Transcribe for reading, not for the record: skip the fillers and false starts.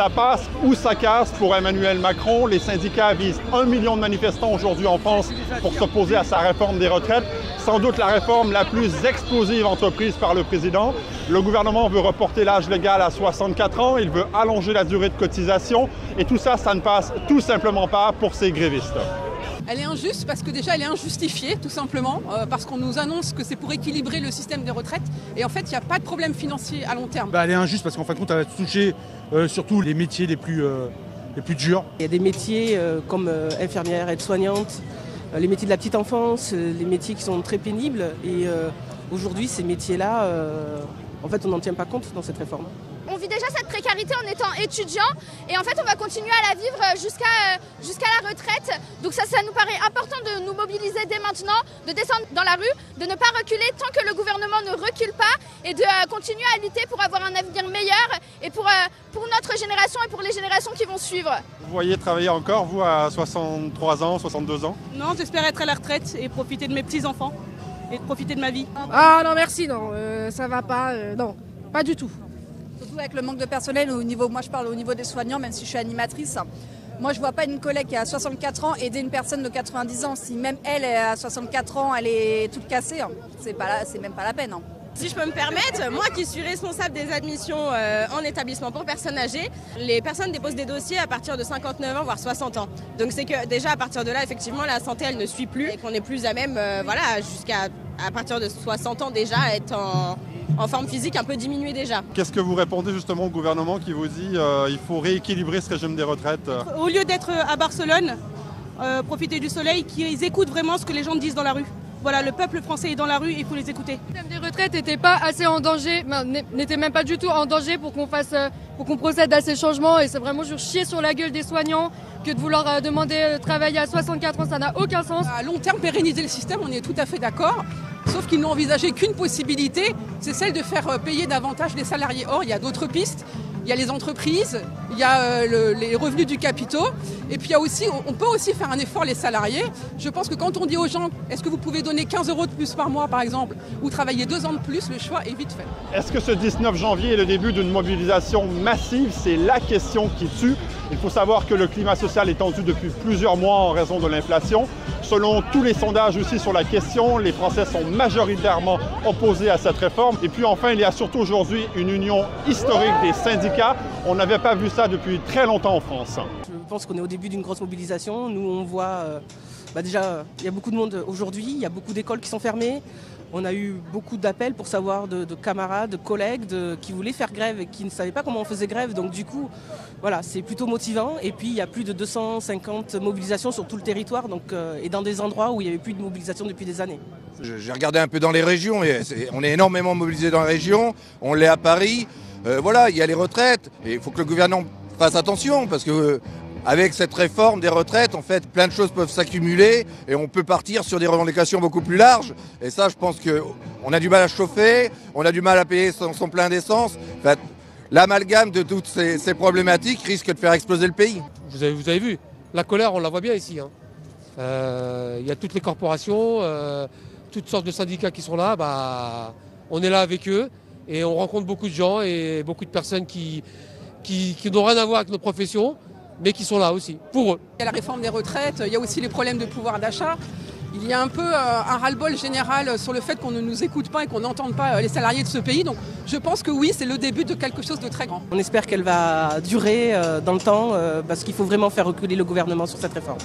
Ça passe ou ça casse pour Emmanuel Macron. Les syndicats visent 1 million de manifestants aujourd'hui en France pour s'opposer à sa réforme des retraites. Sans doute la réforme la plus explosive entreprise par le président. Le gouvernement veut reporter l'âge légal à 64 ans. Il veut allonger la durée de cotisation. Et tout ça, ça ne passe tout simplement pas pour ces grévistes. Elle est injuste parce que déjà elle est injustifiée tout simplement parce qu'on nous annonce que c'est pour équilibrer le système des retraites et en fait il n'y a pas de problème financier à long terme. Elle est injuste parce qu'en fin de compte elle va toucher surtout les métiers les plus durs. Il y a des métiers comme infirmière, aide-soignante, les métiers de la petite enfance, les métiers qui sont très pénibles et aujourd'hui ces métiers-là, en fait on n'en tient pas compte dans cette réforme. On vit déjà cette précarité en étant étudiant et en fait on va continuer à la vivre jusqu'à la retraite. Donc ça nous paraît important de nous mobiliser dès maintenant, de descendre dans la rue, de ne pas reculer tant que le gouvernement ne recule pas et de continuer à lutter pour avoir un avenir meilleur et pour notre génération et pour les générations qui vont suivre. Vous voyez travailler encore, vous, à 63 ans, 62 ans? Non, j'espère être à la retraite et profiter de mes petits-enfants et de profiter de ma vie. Ah non merci, non, ça va pas, non, pas du tout. Surtout avec le manque de personnel au niveau, moi je parle au niveau des soignants, même si je suis animatrice. Moi je vois pas une collègue qui a 64 ans aider une personne de 90 ans. Si même elle est à 64 ans, elle est toute cassée, c'est même pas la peine. Si je peux me permettre, moi qui suis responsable des admissions en établissement pour personnes âgées, les personnes déposent des dossiers à partir de 59 ans, voire 60 ans. Donc c'est que déjà à partir de là, effectivement, la santé, elle ne suit plus et qu'on est plus à même, jusqu'à partir de 60 ans déjà, être en forme physique un peu diminuée déjà. Qu'est-ce que vous répondez justement au gouvernement qui vous dit il faut rééquilibrer ce régime des retraites? Au lieu d'être à Barcelone, profiter du soleil, qu'ils écoutent vraiment ce que les gens disent dans la rue. Voilà, le peuple français est dans la rue et il faut les écouter. Le système des retraites n'était pas assez en danger, n'était même pas du tout en danger pour qu'on procède à ces changements. Et c'est vraiment juste chier sur la gueule des soignants que de vouloir demander de travailler à 64 ans, ça n'a aucun sens. À long terme, pérenniser le système, on est tout à fait d'accord. Sauf qu'ils n'ont envisagé qu'une possibilité, c'est celle de faire payer davantage les salariés. Or, il y a d'autres pistes. Il y a les entreprises, il y a les revenus du capitaux, et puis il y a aussi, on peut aussi faire un effort les salariés. Je pense que quand on dit aux gens, est-ce que vous pouvez donner 15 € de plus par mois par exemple, ou travailler 2 ans de plus, le choix est vite fait. Est-ce que ce 19 janvier est le début d'une mobilisation massive? C'est la question qui tue. Il faut savoir que le climat social est tendu depuis plusieurs mois en raison de l'inflation. Selon tous les sondages aussi sur la question, les Français sont majoritairement opposés à cette réforme. Et puis enfin, il y a surtout aujourd'hui une union historique des syndicats. On n'avait pas vu ça depuis très longtemps en France. Je pense qu'on est au début d'une grosse mobilisation. Nous on voit, déjà il y a beaucoup de monde aujourd'hui, il y a beaucoup d'écoles qui sont fermées. On a eu beaucoup d'appels pour savoir de camarades, de collègues qui voulaient faire grève et qui ne savaient pas comment on faisait grève. Donc du coup, voilà, c'est plutôt motivant. Et puis il y a plus de 250 mobilisations sur tout le territoire et dans des endroits où il n'y avait plus de mobilisation depuis des années. J'ai regardé un peu dans les régions, on est énormément mobilisé dans les régions, on l'est à Paris. Voilà, il y a les retraites et il faut que le gouvernement fasse attention parce que avec cette réforme des retraites, en fait, plein de choses peuvent s'accumuler et on peut partir sur des revendications beaucoup plus larges. Et ça, je pense qu'on a du mal à chauffer, on a du mal à payer son plein d'essence. En fait, l'amalgame de toutes ces problématiques risque de faire exploser le pays. Vous avez vu, la colère, on la voit bien ici. Il y a toutes les corporations, toutes sortes de syndicats qui sont là. On est là avec eux et on rencontre beaucoup de gens et beaucoup de personnes qui n'ont rien à voir avec notre profession, mais qui sont là aussi, pour eux. Il y a la réforme des retraites, il y a aussi les problèmes de pouvoir d'achat. Il y a un peu un ras-le-bol général sur le fait qu'on ne nous écoute pas et qu'on n'entende pas les salariés de ce pays. Donc je pense que oui, c'est le début de quelque chose de très grand. On espère qu'elle va durer dans le temps parce qu'il faut vraiment faire reculer le gouvernement sur cette réforme.